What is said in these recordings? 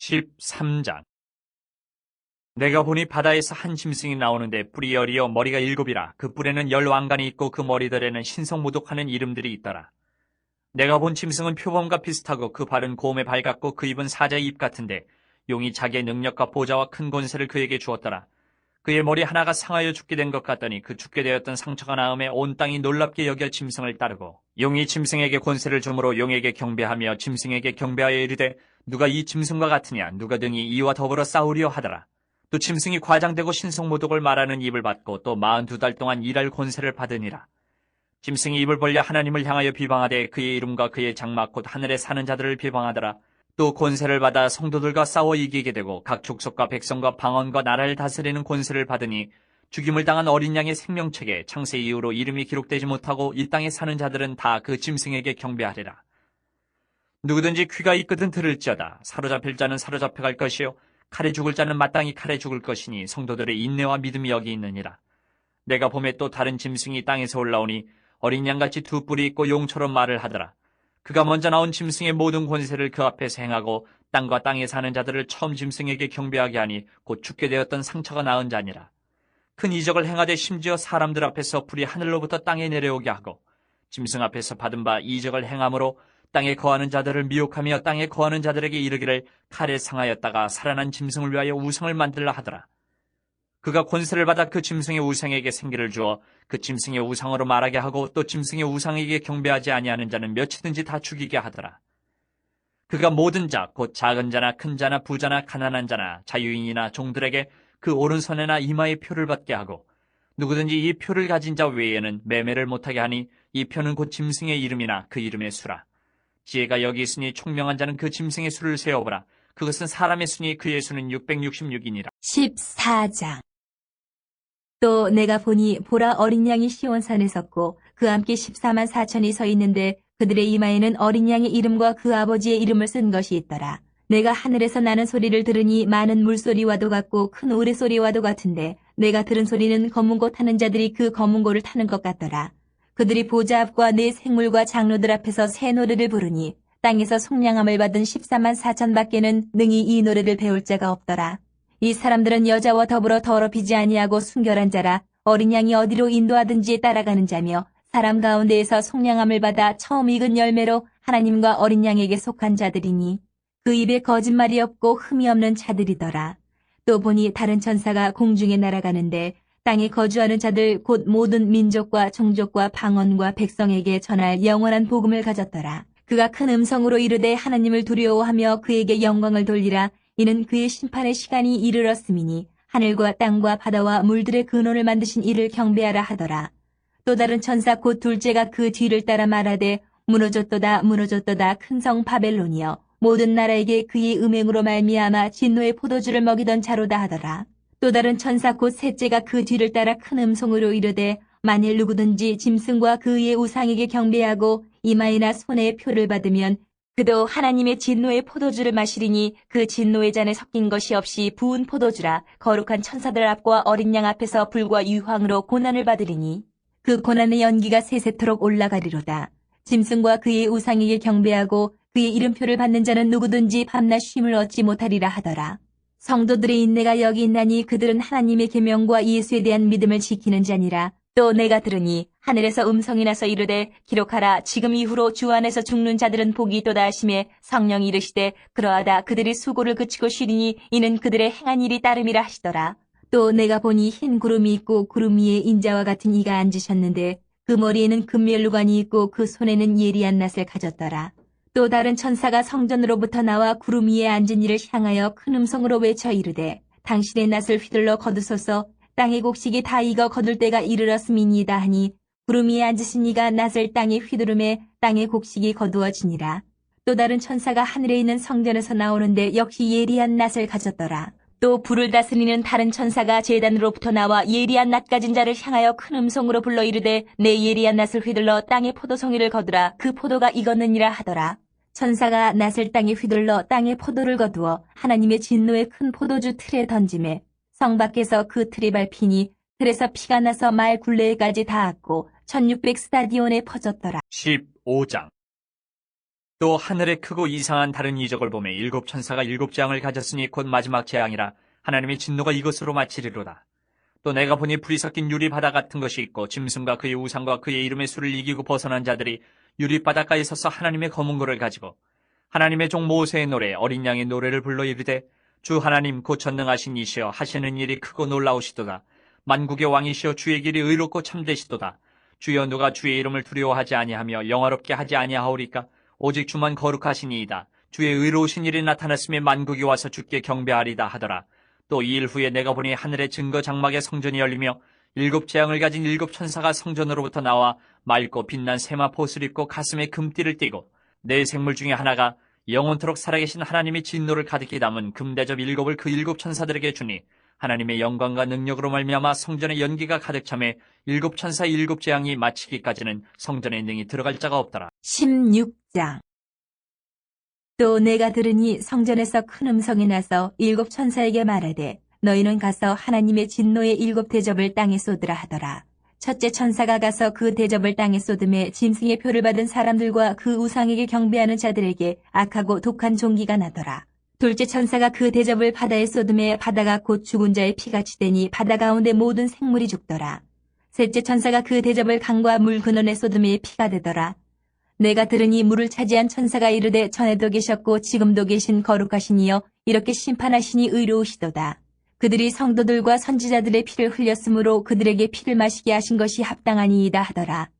13장. 내가 보니 바다에서 한 짐승이 나오는데 뿔이 10이요 머리가 7이라. 그 뿔에는 10왕관이 있고 그 머리들에는 신성모독하는 이름들이 있더라. 내가 본 짐승은 표범과 비슷하고 그 발은 곰의 발 같고 그 입은 사자의 입 같은데 용이 자기의 능력과 보좌와 큰 권세를 그에게 주었더라. 그의 머리 하나가 상하여 죽게 된 것 같더니 그 죽게 되었던 상처가 나음에 온 땅이 놀랍게 여겨 짐승을 따르고 용이 짐승에게 권세를 주므로 용에게 경배하며 짐승에게 경배하여 이르되 누가 이 짐승과 같으냐 누가 등이 이와 더불어 싸우려 하더라. 또 짐승이 과장되고 신성모독을 말하는 입을 받고 또 42달 동안 일할 권세를 받으니라. 짐승이 입을 벌려 하나님을 향하여 비방하되 그의 이름과 그의 장막 곧 하늘에 사는 자들을 비방하더라. 또 권세를 받아 성도들과 싸워 이기게 되고 각 족속과 백성과 방언과 나라를 다스리는 권세를 받으니 죽임을 당한 어린 양의 생명책에 창세 이후로 이름이 기록되지 못하고 이 땅에 사는 자들은 다 그 짐승에게 경배하리라. 누구든지 귀가 있거든 들을지어다. 사로잡힐 자는 사로잡혀갈 것이요 칼에 죽을 자는 마땅히 칼에 죽을 것이니 성도들의 인내와 믿음이 여기 있느니라. 내가 봄에 또 다른 짐승이 땅에서 올라오니 어린 양같이 두 뿔이 있고 용처럼 말을 하더라. 그가 먼저 나온 짐승의 모든 권세를 그 앞에서 행하고 땅과 땅에 사는 자들을 처음 짐승에게 경배하게 하니 곧 죽게 되었던 상처가 나은 자니라. 큰 이적을 행하되 심지어 사람들 앞에서 불이 하늘로부터 땅에 내려오게 하고 짐승 앞에서 받은 바 이적을 행함으로 땅에 거하는 자들을 미혹하며 땅에 거하는 자들에게 이르기를 칼에 상하였다가 살아난 짐승을 위하여 우상을 만들라 하더라. 그가 권세를 받아 그 짐승의 우상에게 생기를 주어 그 짐승의 우상으로 말하게 하고 또 짐승의 우상에게 경배하지 아니하는 자는 몇이든지 다 죽이게 하더라. 그가 모든 자 곧 작은 자나 큰 자나 부자나 가난한 자나 자유인이나 종들에게 그 오른손에나 이마에 표를 받게 하고 누구든지 이 표를 가진 자 외에는 매매를 못하게 하니 이 표는 곧 짐승의 이름이나 그 이름의 수라. 지혜가 여기 있으니 총명한 자는 그 짐승의 수를 세어보라. 그것은 사람의 수니 그의 수는 666이니라. 14장. 또 내가 보니 보라 어린 양이 시온산에 섰고 그와 함께 14만 4천이 서 있는데 그들의 이마에는 어린 양의 이름과 그 아버지의 이름을 쓴 것이 있더라. 내가 하늘에서 나는 소리를 들으니 많은 물소리와도 같고 큰 우레소리와도 같은데 내가 들은 소리는 검은 고 타는 자들이 그 검은 고를 타는 것 같더라. 그들이 보좌 앞과 네 생물과 장로들 앞에서 새 노래를 부르니 땅에서 속량함을 받은 14만 4천 밖에는 능히 이 노래를 배울 자가 없더라. 이 사람들은 여자와 더불어 더럽히지 아니하고 순결한 자라. 어린 양이 어디로 인도하든지 따라가는 자며 사람 가운데에서 속량함을 받아 처음 익은 열매로 하나님과 어린 양에게 속한 자들이니 그 입에 거짓말이 없고 흠이 없는 자들이더라. 또 보니 다른 천사가 공중에 날아가는데 땅에 거주하는 자들 곧 모든 민족과 종족과 방언과 백성에게 전할 영원한 복음을 가졌더라. 그가 큰 음성으로 이르되 하나님을 두려워하며 그에게 영광을 돌리라. 이는 그의 심판의 시간이 이르렀음이니 하늘과 땅과 바다와 물들의 근원을 만드신 이를 경배하라 하더라. 또 다른 천사 곧 둘째가 그 뒤를 따라 말하되 무너졌도다 무너졌도다 큰 성 바벨론이여 모든 나라에게 그의 음행으로 말미암아 진노의 포도주를 먹이던 자로다 하더라. 또 다른 천사 곧 셋째가 그 뒤를 따라 큰 음성으로 이르되 만일 누구든지 짐승과 그의 우상에게 경배하고 이마에나 손에 표를 받으면 그도 하나님의 진노의 포도주를 마시리니 그 진노의 잔에 섞인 것이 없이 부은 포도주라. 거룩한 천사들 앞과 어린 양 앞에서 불과 유황으로 고난을 받으리니 그 고난의 연기가 세세토록 올라가리로다. 짐승과 그의 우상에게 경배하고 그의 이름표를 받는 자는 누구든지 밤낮 쉼을 얻지 못하리라 하더라. 성도들의 인내가 여기 있나니 그들은 하나님의 계명과 예수에 대한 믿음을 지키는 자니라. 또 내가 들으니 하늘에서 음성이 나서 이르되 기록하라. 지금 이후로 주 안에서 죽는 자들은 복이 있도다 하시매 성령이 이르시되 그러하다. 그들이 수고를 그치고 쉬리니 이는 그들의 행한 일이 따름이라 하시더라. 또 내가 보니 흰 구름이 있고 구름 위에 인자와 같은 이가 앉으셨는데 그 머리에는 금면류관이 있고 그 손에는 예리한 낫을 가졌더라. 또 다른 천사가 성전으로부터 나와 구름 위에 앉은 이를 향하여 큰 음성으로 외쳐 이르되 당신의 낫을 휘둘러 거두소서. 땅의 곡식이 다 익어 거둘 때가 이르렀음이니이다 하니 구름 위에 앉으신 이가 낫을 땅에 휘두르매 땅의 곡식이 거두어지니라. 또 다른 천사가 하늘에 있는 성전에서 나오는데 역시 예리한 낫을 가졌더라. 또 불을 다스리는 다른 천사가 제단으로부터 나와 예리한 낫 가진 자를 향하여 큰 음성으로 불러 이르되 내 예리한 낫을 휘둘러 땅의 포도송이를 거두라. 그 포도가 익었느니라 하더라. 천사가 낫을 땅에 휘둘러 땅의 포도를 거두어 하나님의 진노의 큰 포도주 틀에 던지매 성 밖에서 그 틀이 밟히니 틀에서 피가 나서 말 굴레까지 닿았고 1600 스타디온에 퍼졌더라. 15장. 또 하늘에 크고 이상한 다른 이적을 보매 일곱 천사가 일곱 재앙을 가졌으니 곧 마지막 재앙이라. 하나님의 진노가 이것으로 마치리로다. 또 내가 보니 불이 섞인 유리 바다 같은 것이 있고 짐승과 그의 우상과 그의 이름의 수를 이기고 벗어난 자들이 유리 바닷가에 서서 하나님의 검은 고를 가지고 하나님의 종 모세의 노래 어린 양의 노래를 불러 이르되 주 하나님 곧 전능하신 이시여 하시는 일이 크고 놀라우시도다. 만국의 왕이시여 주의 길이 의롭고 참되시도다. 주여 누가 주의 이름을 두려워하지 아니하며 영화롭게 하지 아니하오리까. 오직 주만 거룩하시니이다. 주의 의로우신 일이 나타났으며 만국이 와서 주께 경배하리다 하더라. 또 이 일 후에 내가 보니 하늘의 증거 장막의 성전이 열리며 일곱 재앙을 가진 일곱 천사가 성전으로부터 나와 맑고 빛난 세마포 옷을 입고 가슴에 금띠를 띠고 네 생물 중에 하나가 영원토록 살아계신 하나님의 진노를 가득히 담은 금대접 일곱을 그 일곱 천사들에게 주니 하나님의 영광과 능력으로 말미암아 성전에 연기가 가득 차매 일곱 천사 일곱 재앙이 마치기까지는 성전에 능히 들어갈 자가 없더라. 16장. 또 내가 들으니 성전에서 큰 음성이 나서 일곱 천사에게 말하되 너희는 가서 하나님의 진노의 일곱 대접을 땅에 쏟으라 하더라. 첫째 천사가 가서 그 대접을 땅에 쏟음에 짐승의 표를 받은 사람들과 그 우상에게 경배하는 자들에게 악하고 독한 종기가 나더라. 둘째 천사가 그 대접을 바다에 쏟음에 바다가 곧 죽은 자의 피같이 되니 바다 가운데 모든 생물이 죽더라. 셋째 천사가 그 대접을 강과 물 근원에 쏟음에 피가 되더라. 내가 들으니 물을 차지한 천사가 이르되 전에도 계셨고 지금도 계신 거룩하신 이여 이렇게 심판하시니 의로우시도다. 그들이 성도들과 선지자들의 피를 흘렸으므로 그들에게 피를 마시게 하신 것이 합당하니이다 하더라.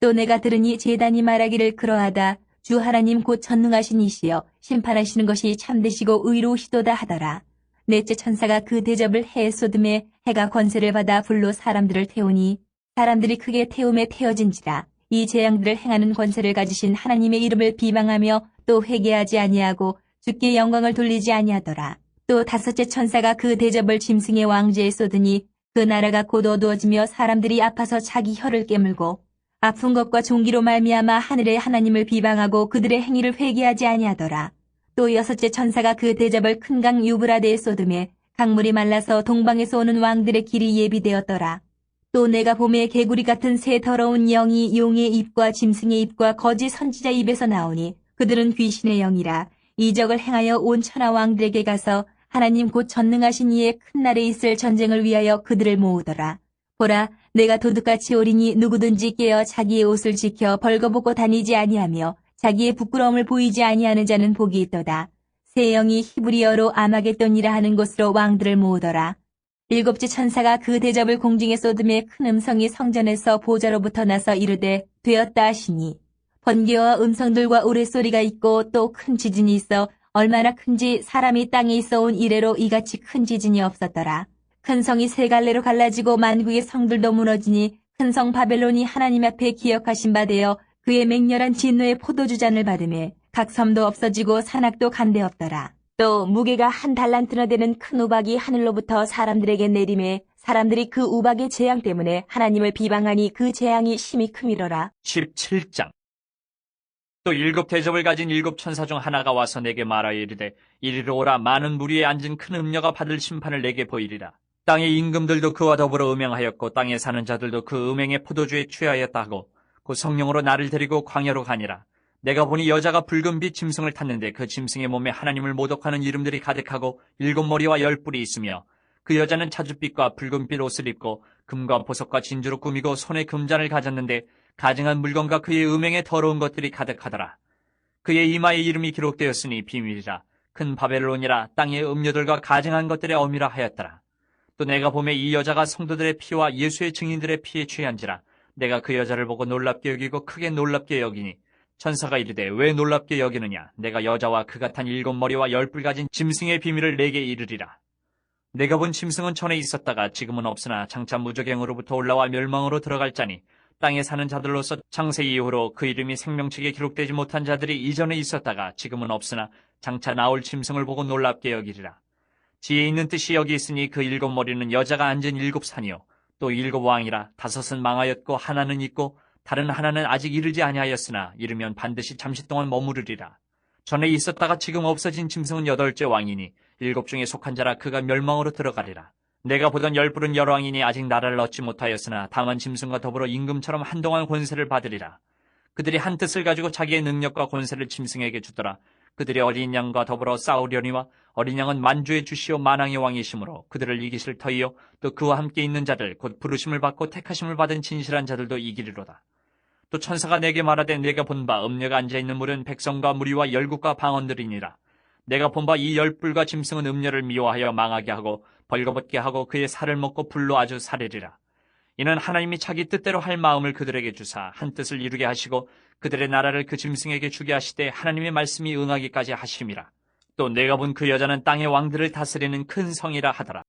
또 내가 들으니 제단이 말하기를 그러하다. 주 하나님 곧 전능하신 이시여 심판하시는 것이 참되시고 의로우시도다 하더라. 넷째 천사가 그 대접을 해에 쏟음에 해가 권세를 받아 불로 사람들을 태우니 사람들이 크게 태움에 태워진지라. 이 재앙들을 행하는 권세를 가지신 하나님의 이름을 비방하며 또 회개하지 아니하고 주께 영광을 돌리지 아니하더라. 또 다섯째 천사가 그 대접을 짐승의 왕좌에 쏟으니 그 나라가 곧 어두워지며 사람들이 아파서 자기 혀를 깨물고 아픈 것과 종기로 말미암아 하늘의 하나님을 비방하고 그들의 행위를 회개하지 아니하더라. 또 여섯째 천사가 그 대접을 큰 강 유브라데에 쏟음에 강물이 말라서 동방에서 오는 왕들의 길이 예비되었더라. 또 내가 봄에 개구리 같은 새 더러운 영이 용의 입과 짐승의 입과 거짓 선지자 입에서 나오니 그들은 귀신의 영이라. 이적을 행하여 온 천하 왕들에게 가서 하나님 곧 전능하신 이의 큰 날에 있을 전쟁을 위하여 그들을 모으더라. 보라, 내가 도둑같이 오리니 누구든지 깨어 자기의 옷을 지켜 벌거벗고 다니지 아니하며 자기의 부끄러움을 보이지 아니하는 자는 복이 있도다. 새 영이 히브리어로 아마겟돈이라 하는 곳으로 왕들을 모으더라. 일곱째 천사가 그 대접을 공중에 쏟음에 큰 음성이 성전에서 보좌로부터 나서 이르되 되었다 하시니 번개와 음성들과 우레소리가 있고 또 큰 지진이 있어 얼마나 큰지 사람이 땅에 있어 온 이래로 이같이 큰 지진이 없었더라. 큰 성이 세 갈래로 갈라지고 만국의 성들도 무너지니 큰 성 바벨론이 하나님 앞에 기억하신 바 되어 그의 맹렬한 진노의 포도주잔을 받으매 각 섬도 없어지고 산악도 간데 없더라. 또 무게가 한 달란트나 되는 큰 우박이 하늘로부터 사람들에게 내림에 사람들이 그 우박의 재앙 때문에 하나님을 비방하니 그 재앙이 심히 크미러라. 17장. 또 일곱 대접을 가진 일곱 천사 중 하나가 와서 내게 말하여 이르되 이리로 오라. 많은 무리에 앉은 큰 음녀가 받을 심판을 내게 보이리라. 땅의 임금들도 그와 더불어 음행하였고 땅에 사는 자들도 그 음행의 포도주에 취하였다 하고 그 성령으로 나를 데리고 광야로 가니라. 내가 보니 여자가 붉은 빛 짐승을 탔는데 그 짐승의 몸에 하나님을 모독하는 이름들이 가득하고 일곱 머리와 열 뿔이 있으며 그 여자는 자줏빛과 붉은빛 옷을 입고 금과 보석과 진주로 꾸미고 손에 금잔을 가졌는데 가증한 물건과 그의 음행에 더러운 것들이 가득하더라. 그의 이마에 이름이 기록되었으니 비밀이라. 큰 바벨론이라. 땅의 음료들과 가증한 것들의 어미라 하였더라. 또 내가 보매 이 여자가 성도들의 피와 예수의 증인들의 피에 취한지라. 내가 그 여자를 보고 놀랍게 여기고 크게 놀랍게 여기니 천사가 이르되 왜 놀랍게 여기느냐. 내가 여자와 그가 탄 일곱 머리와 열 뿔 가진 짐승의 비밀을 내게 이르리라. 내가 본 짐승은 전에 있었다가 지금은 없으나 장차 무저갱으로부터 올라와 멸망으로 들어갈 자니 땅에 사는 자들로서 창세 이후로 그 이름이 생명책에 기록되지 못한 자들이 이전에 있었다가 지금은 없으나 장차 나올 짐승을 보고 놀랍게 여기리라. 지혜 있는 뜻이 여기 있으니 그 일곱 머리는 여자가 앉은 일곱 산이요 또 일곱 왕이라. 다섯은 망하였고 하나는 있고 다른 하나는 아직 이르지 아니하였으나 이르면 반드시 잠시 동안 머무르리라. 전에 있었다가 지금 없어진 짐승은 여덟째 왕이니 일곱 중에 속한 자라. 그가 멸망으로 들어가리라. 내가 보던 열 뿔은 열왕이니 아직 나라를 얻지 못하였으나 다만 짐승과 더불어 임금처럼 한동안 권세를 받으리라. 그들이 한 뜻을 가지고 자기의 능력과 권세를 짐승에게 주더라. 그들이 어린 양과 더불어 싸우려니와 어린 양은 만주의 주시오 만왕의 왕이시므로 그들을 이기실 터이요 또 그와 함께 있는 자들 곧 부르심을 받고 택하심을 받은 진실한 자들도 이기리로다. 또 천사가 내게 말하되 내가 본 바 음녀가 앉아있는 물은 백성과 무리와 열국과 방언들이니라. 내가 본 바 이 열불과 짐승은 음녀를 미워하여 망하게 하고 벌거벗게 하고 그의 살을 먹고 불로 아주 사르리라. 이는 하나님이 자기 뜻대로 할 마음을 그들에게 주사 한 뜻을 이루게 하시고 그들의 나라를 그 짐승에게 주게 하시되 하나님의 말씀이 응하기까지 하심이라. 또 내가 본 그 여자는 땅의 왕들을 다스리는 큰 성이라 하더라.